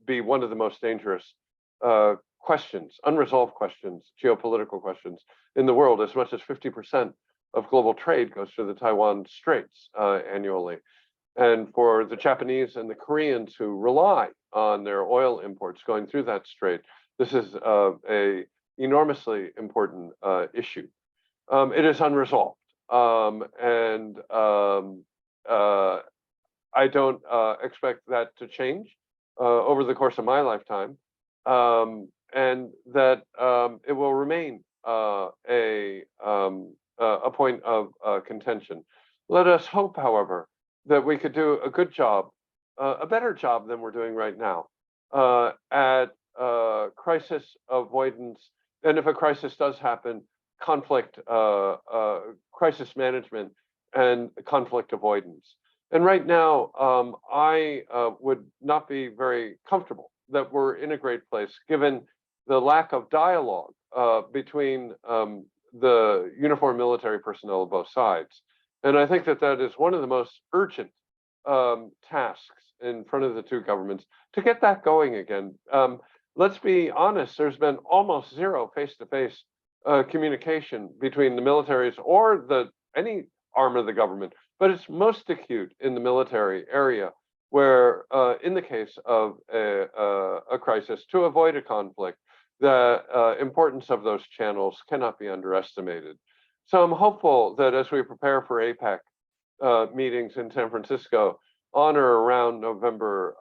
Speaker 2: be one of the most dangerous questions, unresolved questions, geopolitical questions in the world. As much as 50% of global trade goes through the Taiwan Straits annually. And for the Japanese and the Koreans who rely on their oil imports going through that strait, this is a enormously important issue. It is unresolved, and I don't expect that to change over the course of my lifetime, and that it will remain a point of contention. Let us hope, however, that we could do a good job, a better job than we're doing right now at crisis avoidance, and if a crisis does happen, conflict, crisis management, and conflict avoidance. And right now, I would not be very comfortable that we're in a great place, given the lack of dialogue between the uniformed military personnel of both sides. And I think that that is one of the most urgent tasks in front of the two governments to get that going again. Let's be honest, there's been almost zero face-to-face communication between the militaries or any arm of the government, but it's most acute in the military area, where in the case of a crisis, to avoid a conflict, the importance of those channels cannot be underestimated. So I'm hopeful that as we prepare for APEC meetings in San Francisco on or around November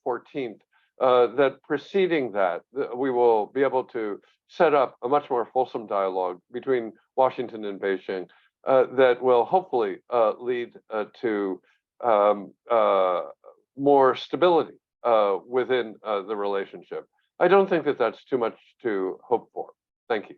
Speaker 2: 14th, that preceding that, we will be able to set up a much more fulsome dialogue between Washington and Beijing that will hopefully lead to more stability within the relationship. I don't think that that's too much to hope for. Thank you.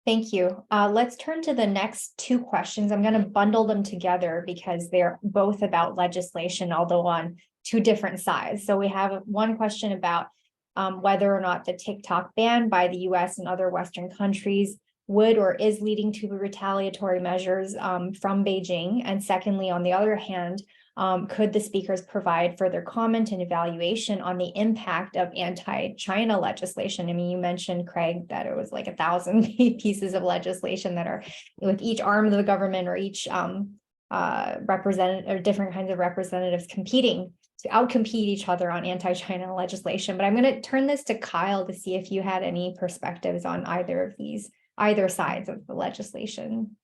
Speaker 1: Thank you. Let's turn to the next two questions. I'm going to bundle them together because they're both about legislation, although on two different sides. So we have one question about whether or not the TikTok ban by the US and other Western countries would or is leading to retaliatory measures from Beijing. And secondly, on the other hand, could the speakers provide further comment and evaluation on the impact of anti-China legislation? I mean, you mentioned, Craig, that it was like 1,000 pieces of legislation that are with each arm of the government or each representative or different kinds of representatives competing to outcompete each other on anti-China legislation. But I'm going to turn this to Kyle to see if you had any perspectives on either sides of the legislation.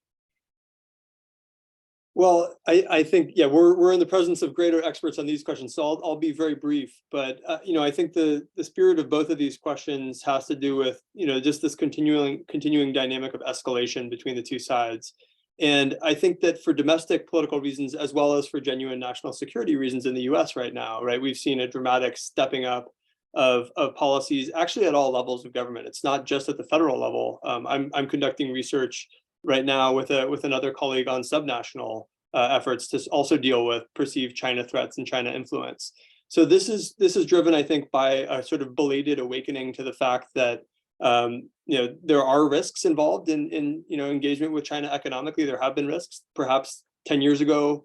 Speaker 4: Well, I think, yeah, we're in the presence of greater experts on these questions, so I'll be very brief. But I think the spirit of both of these questions has to do with just this continuing dynamic of escalation between the two sides. And I think that for domestic political reasons, as well as for genuine national security reasons in the US right now, right, we've seen a dramatic stepping up of policies actually at all levels of government. It's not just at the federal level. I'm conducting research right now with another colleague on subnational efforts to also deal with perceived China threats and China influence. So this is driven, I think, by a sort of belated awakening to the fact that there are risks involved in engagement with China economically. There have been risks. Perhaps 10 years ago,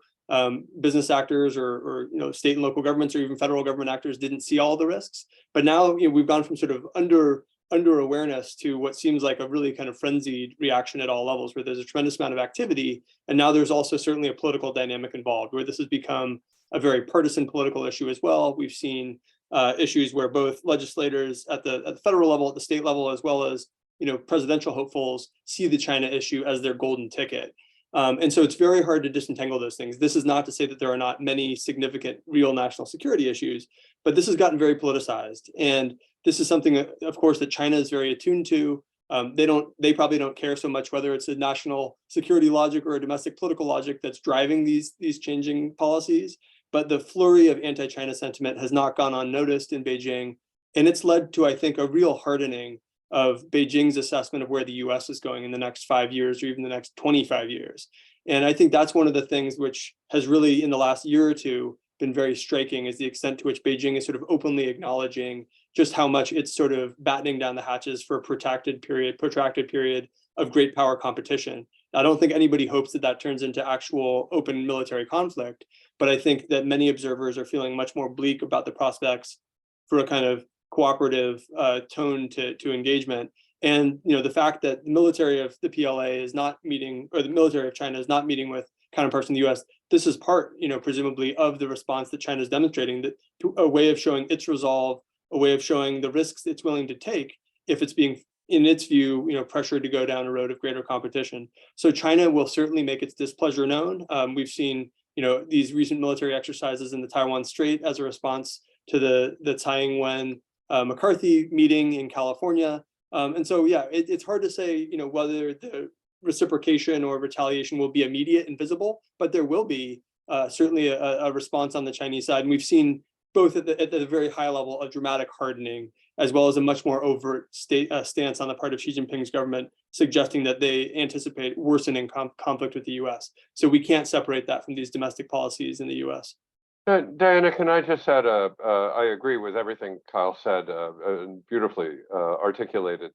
Speaker 4: business actors or state and local governments or even federal government actors didn't see all the risks. But now we've gone from sort of under awareness to what seems like a really kind of frenzied reaction at all levels, where there's a tremendous amount of activity. And now there's also certainly a political dynamic involved, where this has become a very partisan political issue as well. We've seen issues where both legislators at the federal level, at the state level, as well as presidential hopefuls see the China issue as their golden ticket. And so it's very hard to disentangle those things. This is not to say that there are not many significant real national security issues, but this has gotten very politicized. And this is something, of course, that China is very attuned to. They probably don't care so much whether it's a national security logic or a domestic political logic that's driving these changing policies. But the flurry of anti-China sentiment has not gone unnoticed in Beijing. And it's led to, I think, a real hardening of Beijing's assessment of where the US is going in the next 5 years or even the next 25 years. And I think that's one of the things which has really, in the last year or two, been very striking is the extent to which Beijing is sort of openly acknowledging just how much it's sort of battening down the hatches for a protracted period of great power competition. I don't think anybody hopes that that turns into actual open military conflict, but I think that many observers are feeling much more bleak about the prospects for a kind of cooperative tone to engagement. And the fact that the military of the PLA is not meeting, or the military of China is not meeting with counterparts in the US, this is part, presumably, of the response that China is demonstrating, that a way of showing its resolve, a way of showing the risks it's willing to take if it's being, in its view, pressured to go down a road of greater competition. So China will certainly make its displeasure known. We've seen, these recent military exercises in the Taiwan Strait as a response to the Tsai Ing-wen McCarthy meeting in California. And so, yeah, it's hard to say, whether the reciprocation or retaliation will be immediate and visible, but there will be certainly a response on the Chinese side. And we've seen both at the very high level a dramatic hardening, as well as a much more overt stance on the part of Xi Jinping's government, suggesting that they anticipate worsening conflict with the US. So we can't separate that from these domestic policies in the US.
Speaker 2: Diana, can I just add, I agree with everything Kyle said, beautifully articulated.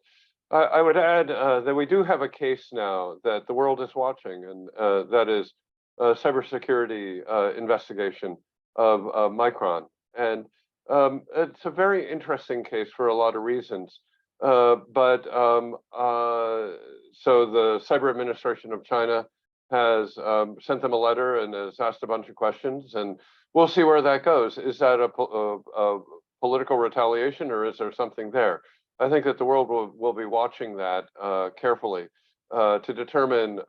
Speaker 2: I would add that we do have a case now that the world is watching, and that is a cybersecurity investigation of Micron. And it's a very interesting case for a lot of reasons. So the Cyber Administration of China has sent them a letter and has asked a bunch of questions, and we'll see where that goes. Is that a political retaliation, or is there something there? I think that the world will be watching that carefully to determine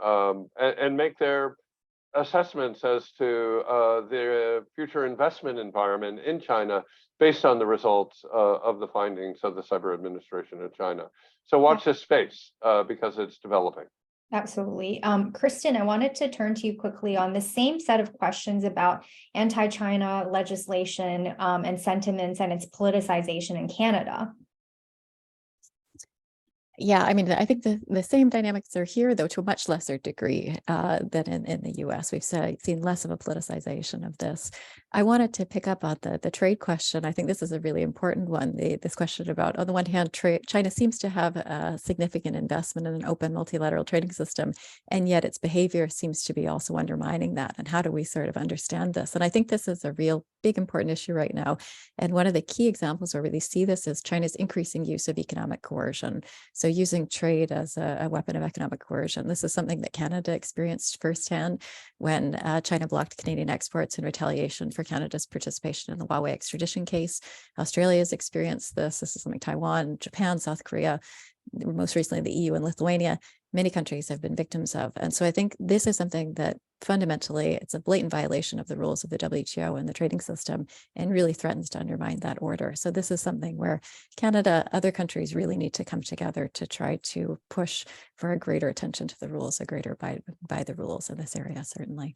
Speaker 2: and make their assessments as to the future investment environment in China based on the results of the findings of the Cyber Administration of China. So watch this space because it's developing.
Speaker 1: Absolutely. KRISTEN, I wanted to turn to you quickly on the same set of questions about anti-China legislation and sentiments and its politicization in Canada.
Speaker 3: Yeah, I mean, I think the same dynamics are here, though to a much lesser degree than in the US. We've seen less of a politicization of this. I wanted to pick up on the trade question. I think this is a really important one. This question about, on the one hand, China seems to have a significant investment in an open multilateral trading system, and yet its behavior seems to be also undermining that. And how do we sort of understand this? And I think this is a real big important issue right now. And one of the key examples where we really see this is China's increasing use of economic coercion. So using trade as a weapon of economic coercion. This is something that Canada experienced firsthand when China blocked Canadian exports in retaliation for Canada's participation in the Huawei extradition case. Australia has experienced this. This is something Taiwan, Japan, South Korea, most recently the EU and Lithuania, many countries have been victims of. And so I think this is something that fundamentally, it's a blatant violation of the rules of the WTO and the trading system, and really threatens to undermine that order. So this is something where Canada, other countries really need to come together to try to push for a greater attention to the rules, a greater by the rules in this area, certainly.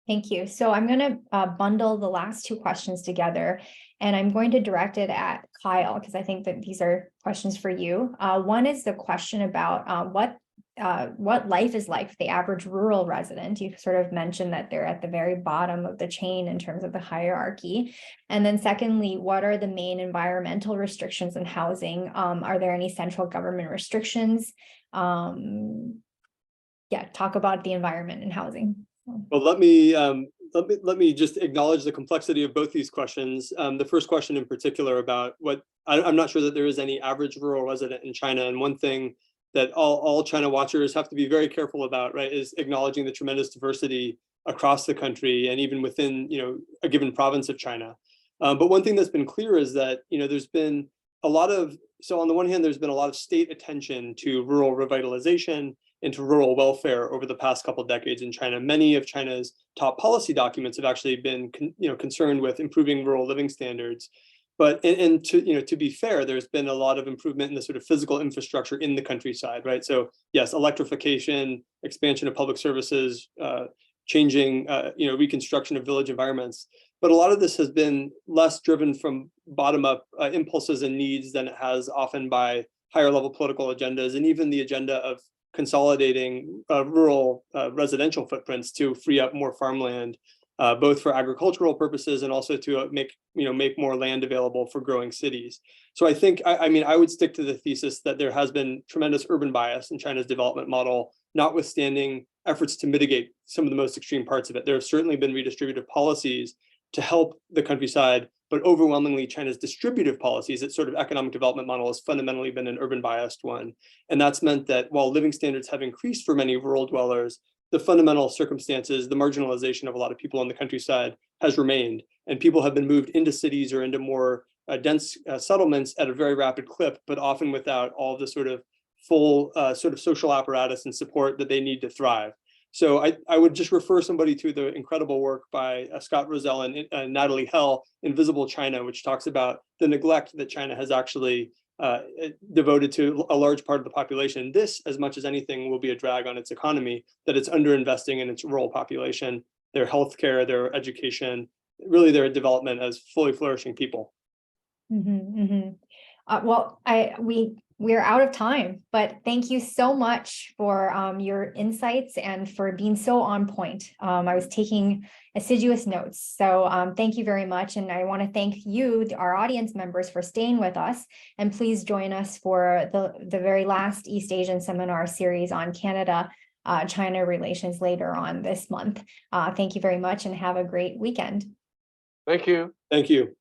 Speaker 1: Thank you. So I'm going to bundle the last two questions together, and I'm going to direct it at Kyle, because I think that these are questions for you. One is the question about what life is like for the average rural resident. You sort of mentioned that they're at the very bottom of the chain in terms of the hierarchy. And then secondly, what are the main environmental restrictions in housing? Are there any central government restrictions? Talk about the environment in housing.
Speaker 4: Well, let me just acknowledge the complexity of both these questions. The first question in particular about I'm not sure that there is any average rural resident in China. And one thing that all China watchers have to be very careful about, right, is acknowledging the tremendous diversity across the country and even within, a given province of China. But one thing that's been clear is that, there's been a lot of, so on the one hand, there's been a lot of state attention to rural revitalization, into rural welfare over the past couple of decades in China. Many of China's top policy documents have actually been, concerned with improving rural living standards. But to be fair, there's been a lot of improvement in the sort of physical infrastructure in the countryside, right? So yes, electrification, expansion of public services, changing, reconstruction of village environments. But a lot of this has been less driven from bottom-up impulses and needs than it has often by higher-level political agendas, and even the agenda of consolidating rural residential footprints to free up more farmland both for agricultural purposes and also to make more land available for growing cities. So I think, I mean, I would stick to the thesis that there has been tremendous urban bias in China's development model, notwithstanding efforts to mitigate some of the most extreme parts of it. There have certainly been redistributive policies to help the countryside, but overwhelmingly China's distributive policies, its sort of economic development model has fundamentally been an urban biased one. And that's meant that while living standards have increased for many rural dwellers, the fundamental circumstances, the marginalization of a lot of people on the countryside has remained, and people have been moved into cities or into more dense settlements at a very rapid clip, but often without all the sort of full sort of social apparatus and support that they need to thrive. So I would just refer somebody to the incredible work by Scott Rosell and Natalie Hell, Invisible China, which talks about the neglect that China has actually devoted to a large part of the population. This, as much as anything, will be a drag on its economy, that it's underinvesting in its rural population, their healthcare, their education, really their development as fully flourishing people.
Speaker 1: Well, we're out of time, but thank you so much for your insights and for being so on point. I was taking assiduous notes, so thank you very much. And I want to thank you, our audience members, for staying with us. And please join us for the very last East Asian seminar series on Canada-China relations later on this month. Thank you very much and have a great weekend.
Speaker 2: Thank you.
Speaker 4: Thank you.